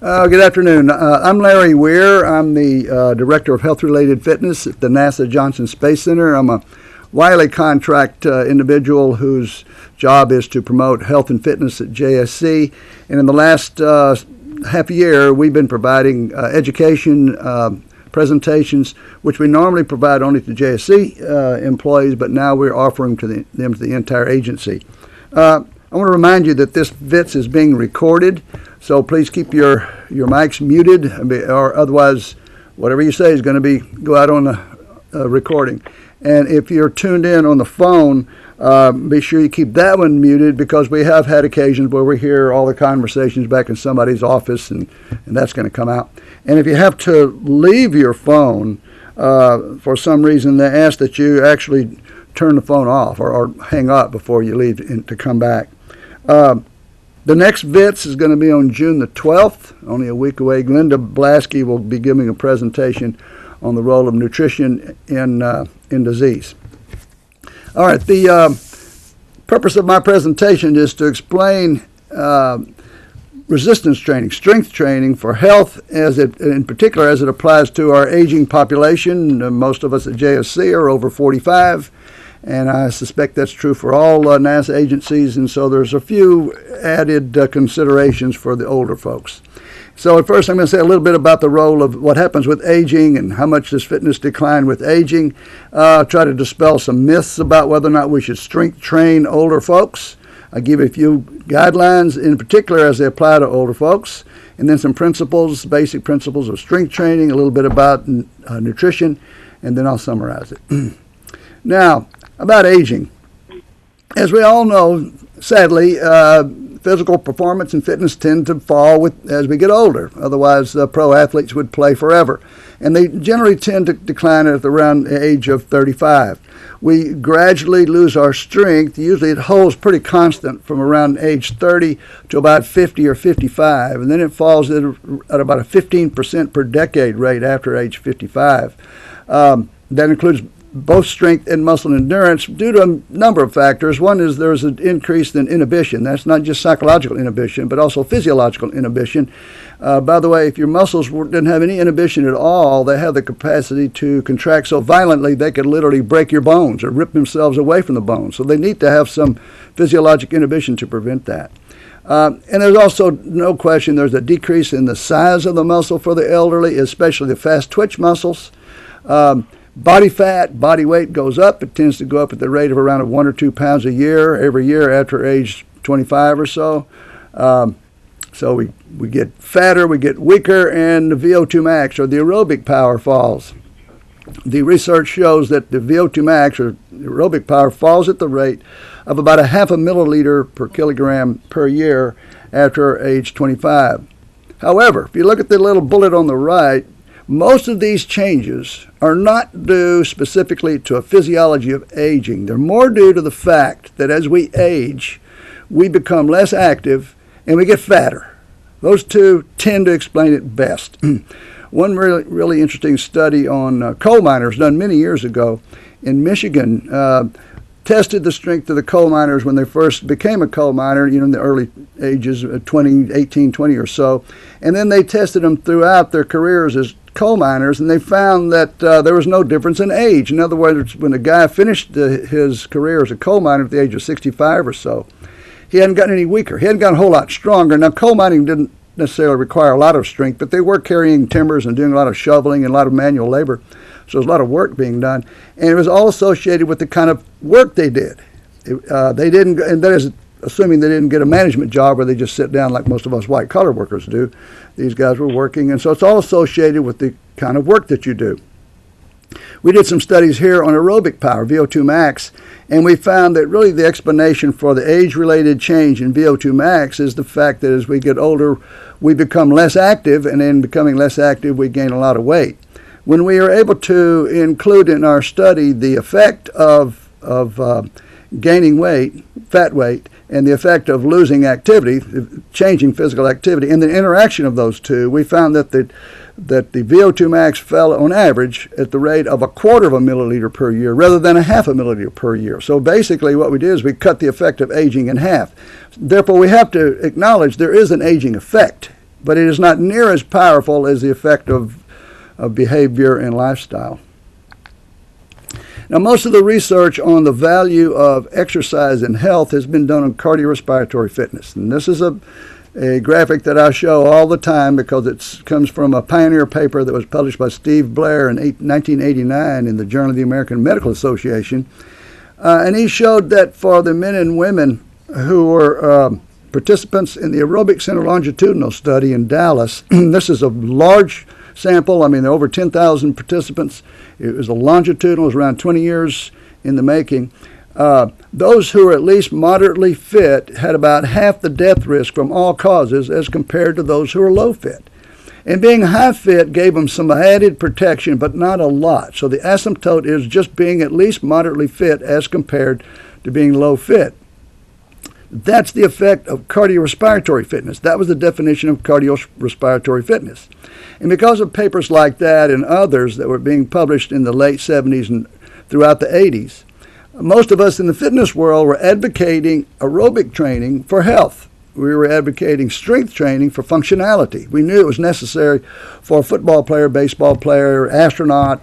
Good afternoon. I'm Larry Weir. I'm the Director of Health-Related Fitness at the NASA Johnson Space Center. I'm a Wiley contract individual whose job is to promote health and fitness at JSC. And in the last half a year, we've been providing education presentations, which we normally provide only to JSC employees, but now we're offering them to the entire agency. I want to remind you that this VITS is being recorded, so please keep your mics muted, or otherwise whatever you say is going to go out on the recording. And if you're tuned in on the phone, be sure you keep that one muted, because we have had occasions where we hear all the conversations back in somebody's office, and that's going to come out. And if you have to leave your phone for some reason, they ask that you actually turn the phone off or hang up before you leave to come back. The next VITS is going to be on June the 12th, only a week away. Glenda Blasky will be giving a presentation on the role of nutrition in disease. All right, the purpose of my presentation is to explain resistance training, strength training for health, in particular as it applies to our aging population. Most of us at JSC are over 45. And I suspect that's true for all NASA agencies, and so there's a few added considerations for the older folks. So at first I'm going to say a little bit about the role of what happens with aging and how much does fitness decline with aging. Try to dispel some myths about whether or not we should strength train older folks. I'll give you a few guidelines in particular as they apply to older folks, and then some principles, basic principles of strength training, a little bit about nutrition, and then I'll summarize it. Now, about aging. As we all know, sadly, physical performance and fitness tend to fall as we get older. Otherwise, pro athletes would play forever. And they generally tend to decline at around the age of 35. We gradually lose our strength. Usually it holds pretty constant from around age 30 to about 50 or 55. And then it falls at about a 15% per decade rate after age 55. That includes both strength and muscle endurance due to a number of factors. One is there's an increase in inhibition. That's not just psychological inhibition, but also physiological inhibition. By the way, if your muscles didn't have any inhibition at all, they have the capacity to contract so violently they could literally break your bones or rip themselves away from the bones. So they need to have some physiologic inhibition to prevent that. And there's also no question there's a decrease in the size of the muscle for the elderly, especially the fast twitch muscles. Body fat, body weight goes up. It tends to go up at the rate of around 1 or 2 pounds a year every year after age 25 or so. So we get fatter, we get weaker, and the VO2 max, or the aerobic power, falls. The research shows that the VO2 max, or aerobic power, falls at the rate of about 0.5 milliliter per kilogram per year after age 25. However, if you look at the little bullet on the right, most of these changes are not due specifically to a physiology of aging. They're more due to the fact that as we age, we become less active and we get fatter. Those two tend to explain it best. One really interesting study on coal miners done many years ago in Michigan tested the strength of the coal miners when they first became a coal miner, in the early ages, 18, 20 or so. And then they tested them throughout their careers as coal miners, and they found that there was no difference in age. In other words, when the guy finished his career as a coal miner at the age of 65 or so, he hadn't gotten any weaker. He hadn't gotten a whole lot stronger. Now, coal mining didn't necessarily require a lot of strength, but they were carrying timbers and doing a lot of shoveling and a lot of manual labor. So there's a lot of work being done. And it was all associated with the kind of work they did. They didn't, and that is assuming they didn't get a management job where they just sit down like most of us white-collar workers do. These guys were working, and so it's all associated with the kind of work that you do. We did some studies here on aerobic power, VO2 max, and we found that really the explanation for the age-related change in VO2 max is the fact that as we get older, we become less active, and in becoming less active, we gain a lot of weight. When we are able to include in our study the effect of gaining weight, fat weight, and the effect of losing activity, changing physical activity, and the interaction of those two, we found that the VO2 max fell on average at the rate of 1/4 of a milliliter per year rather than 1/2 a milliliter per year. So basically what we did is we cut the effect of aging in half. Therefore, we have to acknowledge there is an aging effect. but it is not near as powerful as the effect of behavior and lifestyle. Now, most of the research on the value of exercise and health has been done on cardiorespiratory fitness. And this is a graphic that I show all the time because it comes from a pioneer paper that was published by Steve Blair in 1989 in the Journal of the American Medical Association. And he showed that for the men and women who were participants in the Aerobic Center longitudinal study in Dallas, this is a large sample. I mean, there are over 10,000 participants. It was a longitudinal, it was around 20 years in the making. Those who were at least moderately fit had about half the death risk from all causes as compared to those who were low fit. And being high fit gave them some added protection, but not a lot. So the asymptote is just being at least moderately fit as compared to being low fit. That's the effect of cardiorespiratory fitness. That was the definition of cardiorespiratory fitness. And because of papers like that and others that were being published in the late 70s and throughout the 80s, most of us in the fitness world were advocating aerobic training for health. We were advocating strength training for functionality. We knew it was necessary for a football player, baseball player, astronaut,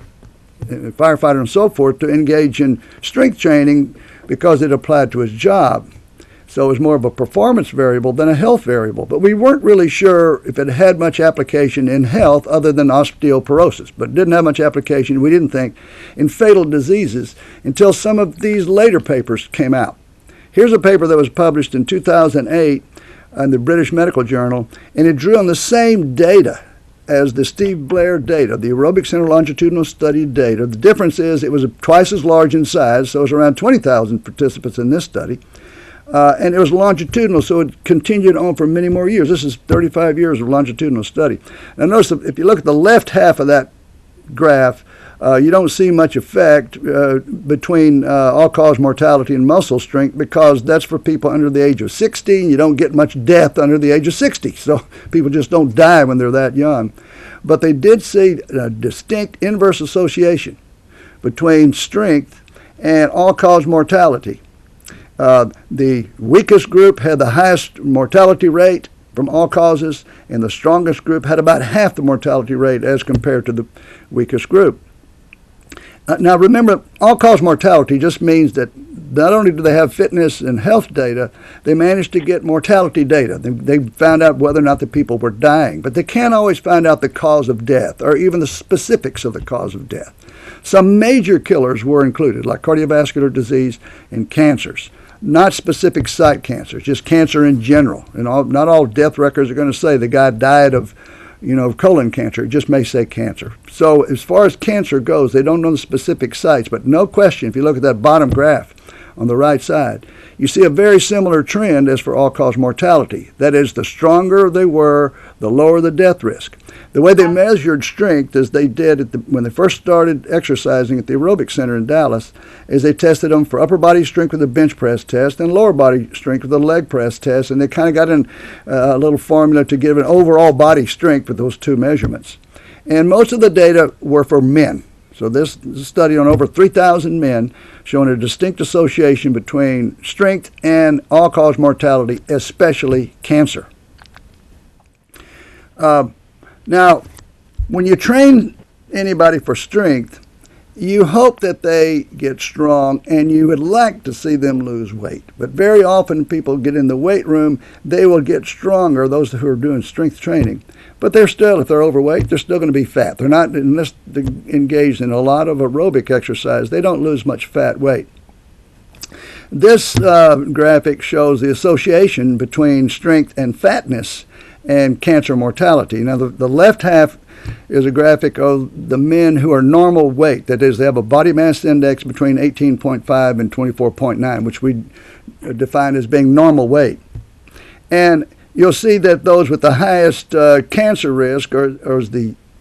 firefighter, and so forth to engage in strength training because it applied to his job. So it was more of a performance variable than a health variable. But we weren't really sure if it had much application in health other than osteoporosis. But it didn't have much application, we didn't think, in fatal diseases until some of these later papers came out. Here's a paper that was published in 2008 in the British Medical Journal, and it drew on the same data as the Steve Blair data, the Aerobic Center longitudinal study data. The difference is it was twice as large in size, so it was around 20,000 participants in this study. And it was longitudinal, so it continued on for many more years. This is 35 years of longitudinal study. Now notice if you look at the left half of that graph, you don't see much effect between all-cause mortality and muscle strength because that's for people under the age of 60. You don't get much death under the age of 60, so people just don't die when they're that young. But they did see a distinct inverse association between strength and all-cause mortality. The weakest group had the highest mortality rate from all causes, and the strongest group had about half the mortality rate as compared to the weakest group. Now remember, all-cause mortality just means that not only do they have fitness and health data, they managed to get mortality data. They found out whether or not the people were dying, but they can't always find out the cause of death or even the specifics of the cause of death. Some major killers were included, like cardiovascular disease and cancers. Not specific site cancers, just cancer in general. And not all death records are going to say the guy died of, colon cancer. It just may say cancer. So as far as cancer goes, they don't know the specific sites. But no question, if you look at that bottom graph on the right side, you see a very similar trend as for all-cause mortality. That is, the stronger they were, the lower the death risk. The way they measured strength, as they did when they first started exercising at the Aerobic Center in Dallas, is they tested them for upper body strength with a bench press test and lower body strength with a leg press test, and they kind of got in a little formula to give an overall body strength with those two measurements. And most of the data were for men. So this is a study on over 3,000 men showing a distinct association between strength and all-cause mortality, especially cancer. Now, when you train anybody for strength, you hope that they get strong and you would like to see them lose weight. But very often people get in the weight room, they will get stronger, those who are doing strength training. But they're still, if they're overweight, they're still going to be fat. They're not, unless they're engaged in a lot of aerobic exercise, they don't lose much fat weight. This graphic shows the association between strength and fatness and cancer mortality. Now, the left half is a graphic of the men who are normal weight. That is, they have a body mass index between 18.5 and 24.9, which we define as being normal weight. And you'll see that those with the highest cancer risk on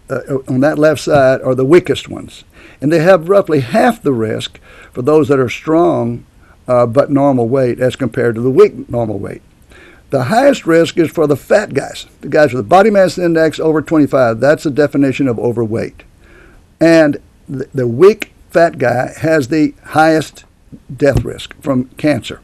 that left side are the weakest ones. And they have roughly half the risk for those that are strong but normal weight as compared to the weak normal weight. The highest risk is for the fat guys, the guys with a body mass index over 25. That's the definition of overweight. And the weak fat guy has the highest death risk from cancer.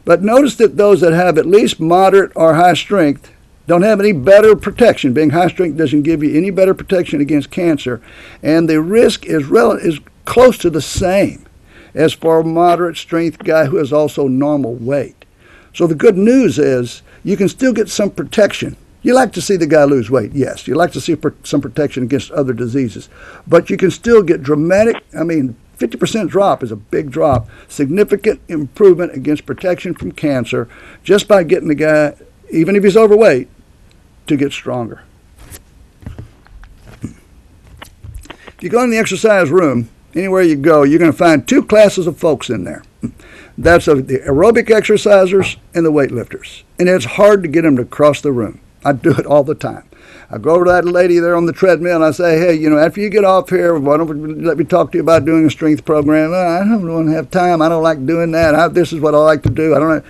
But notice that those that have at least moderate or high strength don't have any better protection. Being high strength doesn't give you any better protection against cancer, and the risk is close to the same as for a moderate strength guy who is also normal weight. So the good news is you can still get some protection. You like to see the guy lose weight, yes. You like to see some protection against other diseases, but you can still get 50% drop is a big drop, significant improvement against protection from cancer just by getting the guy, even if he's overweight, to get stronger. If you go in the exercise room, anywhere you go, you're going to find two classes of folks in there. That's the aerobic exercisers and the weightlifters. And it's hard to get them to cross the room. I do it all the time. I go over to that lady there on the treadmill and I say, hey, after you get off here, why don't you let me talk to you about doing a strength program? I don't want to have time. I don't like doing that. This is what I like to do. I'm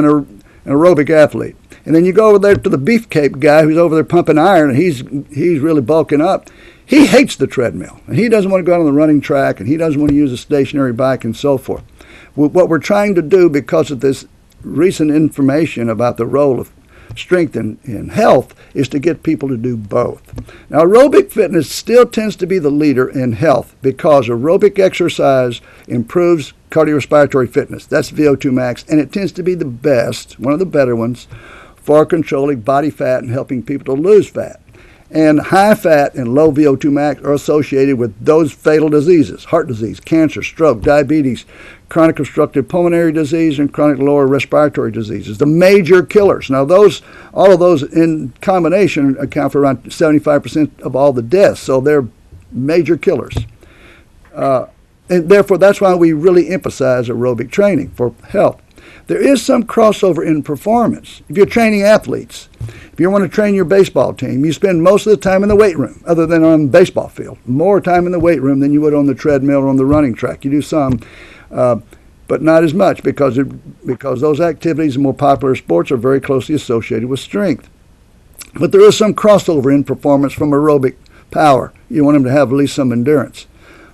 an aerobic athlete. And then you go over there to the beefcake guy who's over there pumping iron, and he's really bulking up. He hates the treadmill, and he doesn't want to go out on the running track, and he doesn't want to use a stationary bike and so forth. What we're trying to do, because of this recent information about the role of strength in health, is to get people to do both. Now, aerobic fitness still tends to be the leader in health because aerobic exercise improves cardiorespiratory fitness. That's VO2 max, and it tends to be the best, one of the better ones, for controlling body fat and helping people to lose fat. And high fat and low VO2 max are associated with those fatal diseases: heart disease, cancer, stroke, diabetes, chronic obstructive pulmonary disease, and chronic lower respiratory diseases, the major killers. Now, all of those in combination account for around 75% of all the deaths, so they're major killers. And therefore, that's why we really emphasize aerobic training for health. There is some crossover in performance. If you're training athletes, if you want to train your baseball team, you spend most of the time in the weight room, other than on the baseball field. More time in the weight room than you would on the treadmill or on the running track. You do some, but not as much because those activities in more popular sports are very closely associated with strength. But there is some crossover in performance from aerobic power. You want them to have at least some endurance.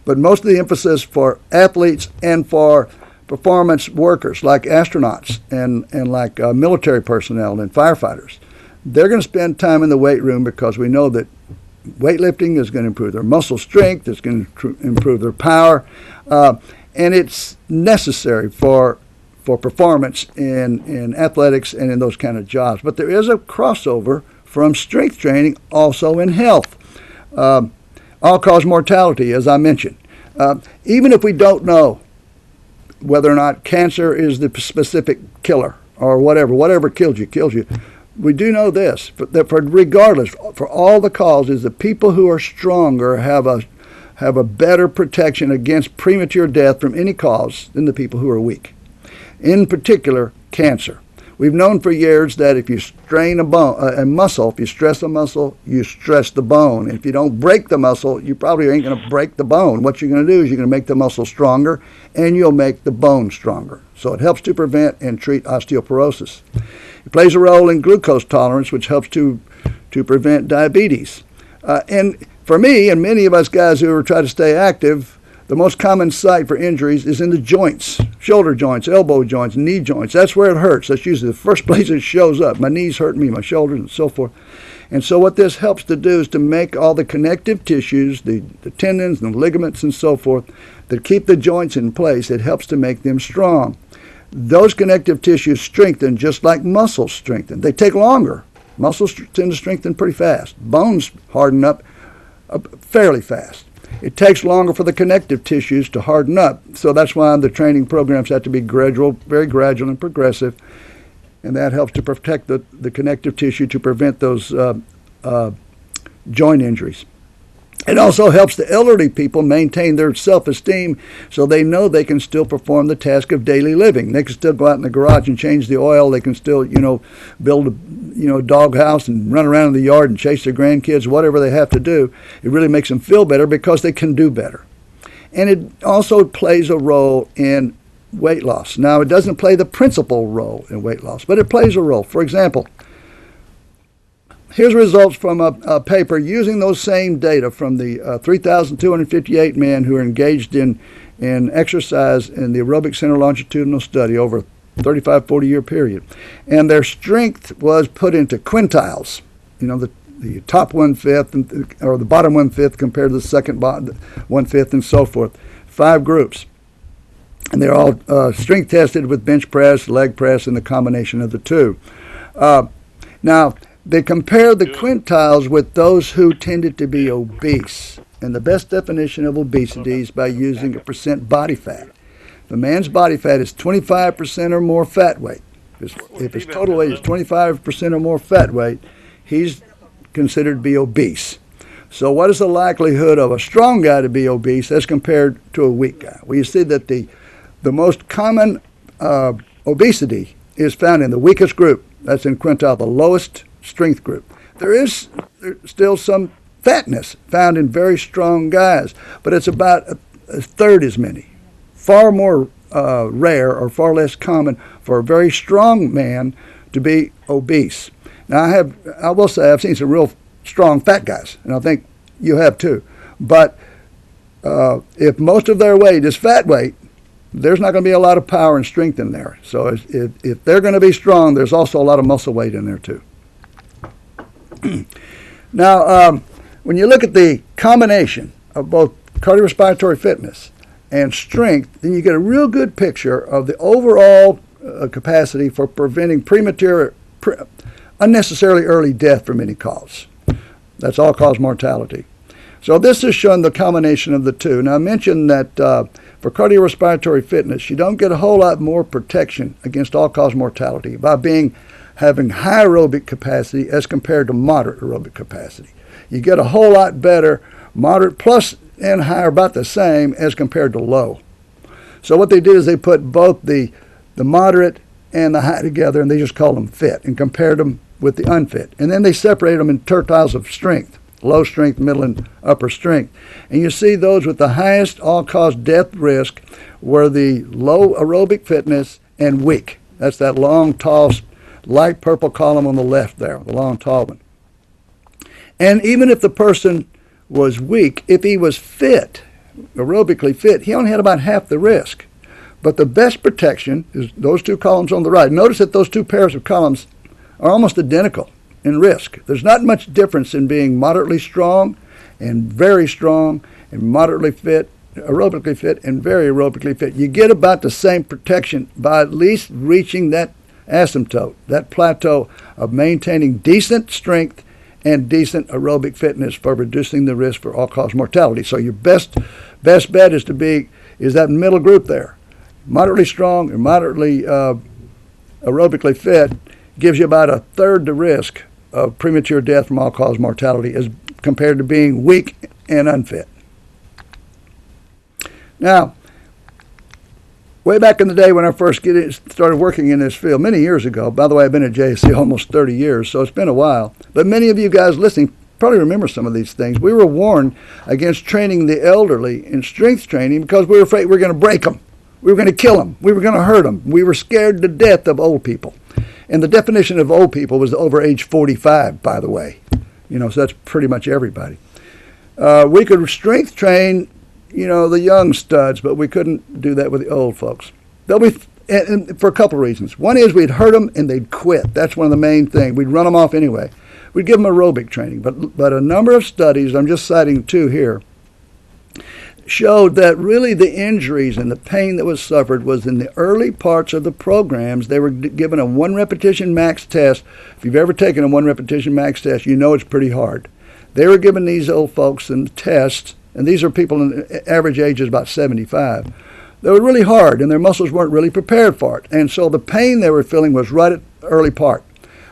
But most of the emphasis for athletes and for performance workers like astronauts and like military personnel and firefighters, they're going to spend time in the weight room because we know that weightlifting is going to improve their muscle strength, it's going to improve their power, and it's necessary for performance in athletics and in those kind of jobs. But there is a crossover from strength training also in health. All-cause mortality, as I mentioned. Even if we don't know whether or not cancer is the specific killer or whatever kills you, we do know this, that regardless, for all the causes, the people who are stronger have a better protection against premature death from any cause than the people who are weak. In particular, cancer. We've known for years that if you strain a muscle, if you stress a muscle, you stress the bone. If you don't break the muscle, you probably ain't going to break the bone. What you're going to do is you're going to make the muscle stronger, and you'll make the bone stronger. So it helps to prevent and treat osteoporosis. It plays a role in glucose tolerance, which helps to prevent diabetes. And for me and many of us guys who are trying to stay active, the most common site for injuries is in the joints, shoulder joints, elbow joints, knee joints. That's where it hurts. That's usually the first place it shows up. My knees hurt me, my shoulders, and so forth. And so what this helps to do is to make all the connective tissues, the tendons and the ligaments and so forth, that keep the joints in place. It helps to make them strong. Those connective tissues strengthen just like muscles strengthen. They take longer. Muscles tend to strengthen pretty fast. Bones harden up fairly fast. It takes longer for the connective tissues to harden up, so that's why the training programs have to be gradual, very gradual and progressive, and that helps to protect the connective tissue to prevent those joint injuries. It also helps the elderly people maintain their self-esteem so they know they can still perform the task of daily living. They can still go out in the garage and change the oil. They can still, build a dog house and run around in the yard and chase their grandkids, whatever they have to do. It really makes them feel better because they can do better. And it also plays a role in weight loss. Now, it doesn't play the principal role in weight loss, but it plays a role. For example, here's results from a paper using those same data from the 3,258 men who are engaged in exercise in the Aerobic Center longitudinal study over 35, 40-year period. And their strength was put into quintiles, the top 1/5 or the bottom 1/5 compared to the second 1/5 and so forth. 5 groups. And they're all strength tested with bench press, leg press, and the combination of the two. Now, they compared the quintiles with those who tended to be obese. And the best definition of obesity is by using a percent body fat. If a man's body fat is 25% or more fat weight, if his total weight is 25% or more fat weight, he's considered to be obese. So what is the likelihood of a strong guy to be obese as compared to a weak guy? Well, you see that the most common obesity is found in the weakest group. That's in quintile, the lowest strength group. There's still some fatness found in very strong guys, but it's about a third as many. Far more rare or far less common for a very strong man to be obese. Now, I will say I've seen some real strong fat guys, and I think you have too. But if most of their weight is fat weight, there's not going to be a lot of power and strength in there. So if they're going to be strong, there's also a lot of muscle weight in there too. Now, when you look at the combination of both cardiorespiratory fitness and strength, then you get a real good picture of the overall capacity for preventing premature, unnecessarily early death from any cause. That's all-cause mortality. So this is showing the combination of the two. Now, I mentioned that for cardiorespiratory fitness, you don't get a whole lot more protection against all-cause mortality by having high aerobic capacity as compared to moderate aerobic capacity. You get a whole lot better, moderate plus and high are about the same as compared to low. So what they did is they put both the moderate and the high together, and they just called them fit and compared them with the unfit. And then they separated them in tertiles of strength, low strength, middle, and upper strength. And you see those with the highest all-cause death risk were the low aerobic fitness and weak. That's that long, tall, light purple column on the left there, the long, tall one. And even if the person was weak, if he was fit, aerobically fit, he only had about half the risk. But the best protection is those two columns on the right. Notice that those two pairs of columns are almost identical in risk. There's not much difference in being moderately strong and very strong and moderately fit, aerobically fit, and very aerobically fit. You get about the same protection by at least reaching that asymptote, that plateau of maintaining decent strength and decent aerobic fitness for reducing the risk for all-cause mortality. So your best bet is that middle group there. Moderately strong or moderately aerobically fit gives you about a third the risk of premature death from all-cause mortality as compared to being weak and unfit. Now, way back in the day when I first started working in this field, many years ago, by the way, I've been at JSC almost 30 years, so it's been a while, but many of you guys listening probably remember some of these things. We were warned against training the elderly in strength training because we were afraid we were going to break them. We were going to kill them. We were going to hurt them. We were scared to death of old people. And the definition of old people was over age 45, by the way. So that's pretty much everybody. We could strength train, the young studs, but we couldn't do that with the old folks. And for a couple of reasons. One is we'd hurt them and they'd quit. That's one of the main things. We'd run them off anyway. We'd give them aerobic training. But a number of studies, I'm just citing 2 here, showed that really the injuries and the pain that was suffered was in the early parts of the programs. They were given a 1 repetition max test. If you've ever taken a 1 repetition max test, you know it's pretty hard. They were giving these old folks some tests, and these are people in average age is about 75. They were really hard, and their muscles weren't really prepared for it. And so the pain they were feeling was right at the early part.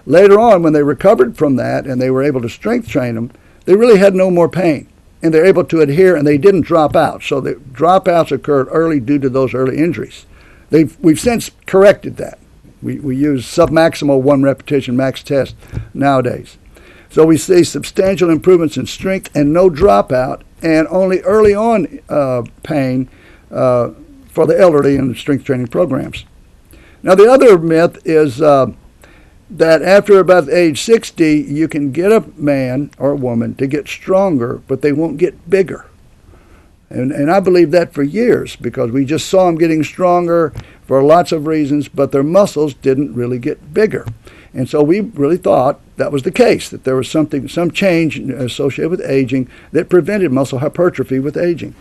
Later on, when they recovered from that and they were able to strength train them, they really had no more pain. And they're able to adhere, and they didn't drop out. So the dropouts occurred early due to those early injuries. We've since corrected that. We use submaximal 1 repetition max test nowadays. So we see substantial improvements in strength and no dropout, and only early on pain for the elderly in the strength training programs. Now the other myth is that after about age 60, you can get a man or a woman to get stronger, but they won't get bigger. And I believed that for years because we just saw them getting stronger for lots of reasons, but their muscles didn't really get bigger. And so we really thought that was the case, that there was some change associated with aging that prevented muscle hypertrophy with aging.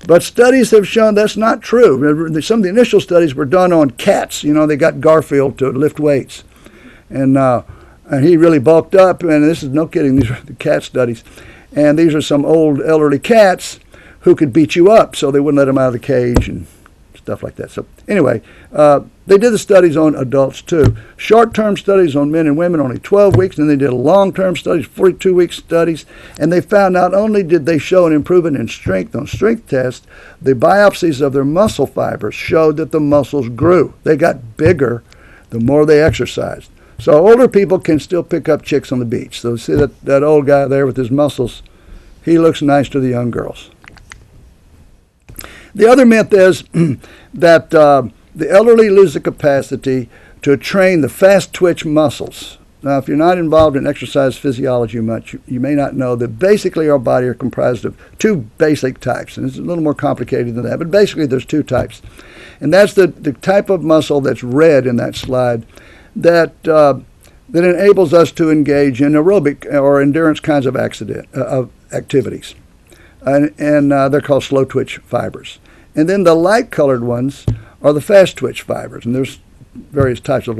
But studies have shown that's not true. Some of the initial studies were done on cats. They got Garfield to lift weights. And he really bulked up, and this is no kidding, these are the cat studies. And these are some old elderly cats who could beat you up, so they wouldn't let them out of the cage and stuff like that. So anyway, they did the studies on adults too. Short-term studies on men and women, only 12 weeks, and they did long-term studies, 42-week studies, and they found not only did they show an improvement in strength on strength tests, the biopsies of their muscle fibers showed that the muscles grew. They got bigger the more they exercised. So older people can still pick up chicks on the beach. So see that old guy there with his muscles, he looks nice to the young girls. The other myth is that the elderly lose the capacity to train the fast twitch muscles. Now, if you're not involved in exercise physiology much, you may not know that basically our body are comprised of two basic types. And it's a little more complicated than that, but basically there's two types. And that's the type of muscle that's red in that slide that enables us to engage in aerobic or endurance kinds of activities. And they're called slow twitch fibers. And then the light-colored ones are the fast twitch fibers, and there's various types of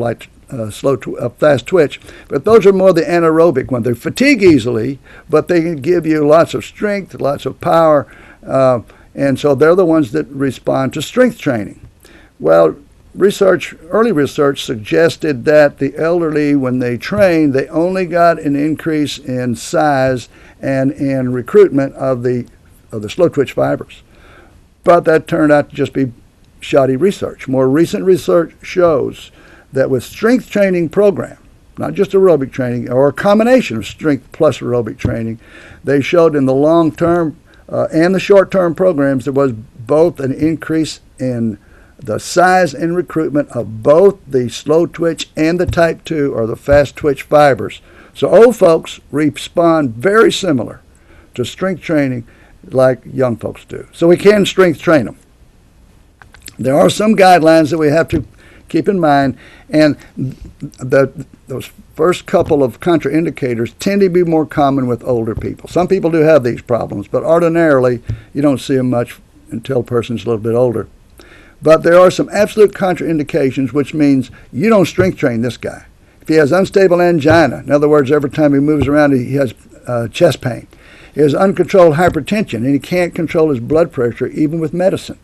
fast twitch, but those are more the anaerobic ones. They fatigue easily, but they can give you lots of strength, lots of power, and so they're the ones that respond to strength training. Well, early research suggested that the elderly, when they trained, they only got an increase in size and in recruitment of the slow twitch fibers. But that turned out to just be shoddy research. More recent research shows that with strength training program, not just aerobic training, or a combination of strength plus aerobic training, they showed in the long-term and the short-term programs there was both an increase in the size and recruitment of both the slow twitch and the type 2 or the fast twitch fibers. So old folks respond very similar to strength training like young folks do. So we can strength train them. There are some guidelines that we have to keep in mind, and those first couple of contraindicators tend to be more common with older people. Some people do have these problems, but ordinarily you don't see them much until a person's a little bit older. But there are some absolute contraindications, which means you don't strength train this guy. If he has unstable angina, in other words, every time he moves around he has chest pain. He has uncontrolled hypertension, and he can't control his blood pressure even with medicine.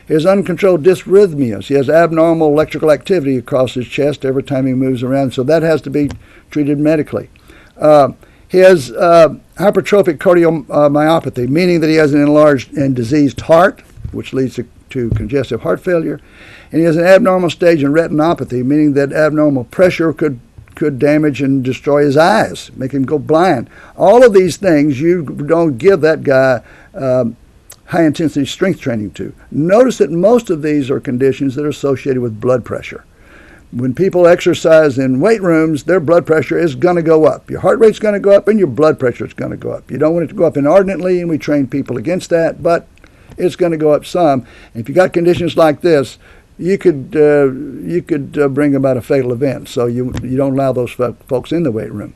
He has uncontrolled dysrhythmias. He has abnormal electrical activity across his chest every time he moves around, so that has to be treated medically. He has hypertrophic cardiomyopathy, meaning that he has an enlarged and diseased heart, which leads to congestive heart failure. And he has an abnormal stage in retinopathy, meaning that abnormal pressure could damage and destroy his eyes, make him go blind. All of these things you don't give that guy high-intensity strength training to. Notice that most of these are conditions that are associated with blood pressure. When people exercise in weight rooms, their blood pressure is going to go up. Your heart rate's going to go up, and your blood pressure is going to go up. You don't want it to go up inordinately, and we train people against that, but it's going to go up some. And if you got conditions like this, you could bring about a fatal event. So you don't allow those folks in the weight room.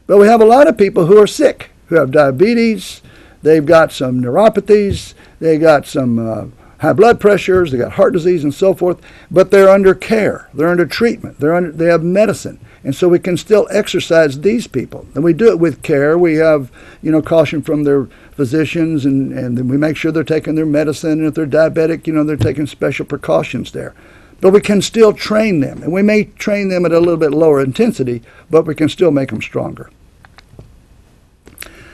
But we have a lot of people who are sick, who have diabetes. They've got some neuropathies. They got some high blood pressures. They got heart disease and so forth. But they're under care. They're under treatment. They have medicine. And so we can still exercise these people. And we do it with care. We have, caution from their physicians, and then we make sure they're taking their medicine. And if they're diabetic, they're taking special precautions there. But we can still train them. And we may train them at a little bit lower intensity, but we can still make them stronger.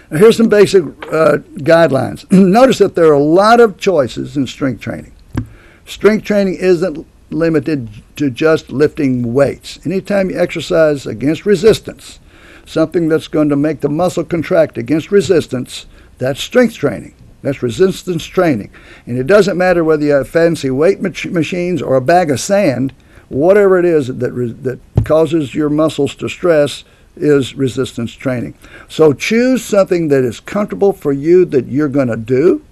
Now, here's some basic guidelines. Notice that there are a lot of choices in strength training. Strength training isn't limited to just lifting weights. Anytime you exercise against resistance, something that's going to make the muscle contract against resistance, that's strength training. That's resistance training. And it doesn't matter whether you have fancy weight machines or a bag of sand, whatever it is that causes your muscles to stress is resistance training. So choose something that is comfortable for you that you're going to do,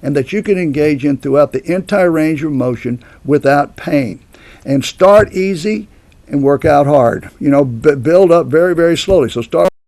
and that you can engage in throughout the entire range of motion without pain. And start easy and work out hard. Build up very, very slowly. So start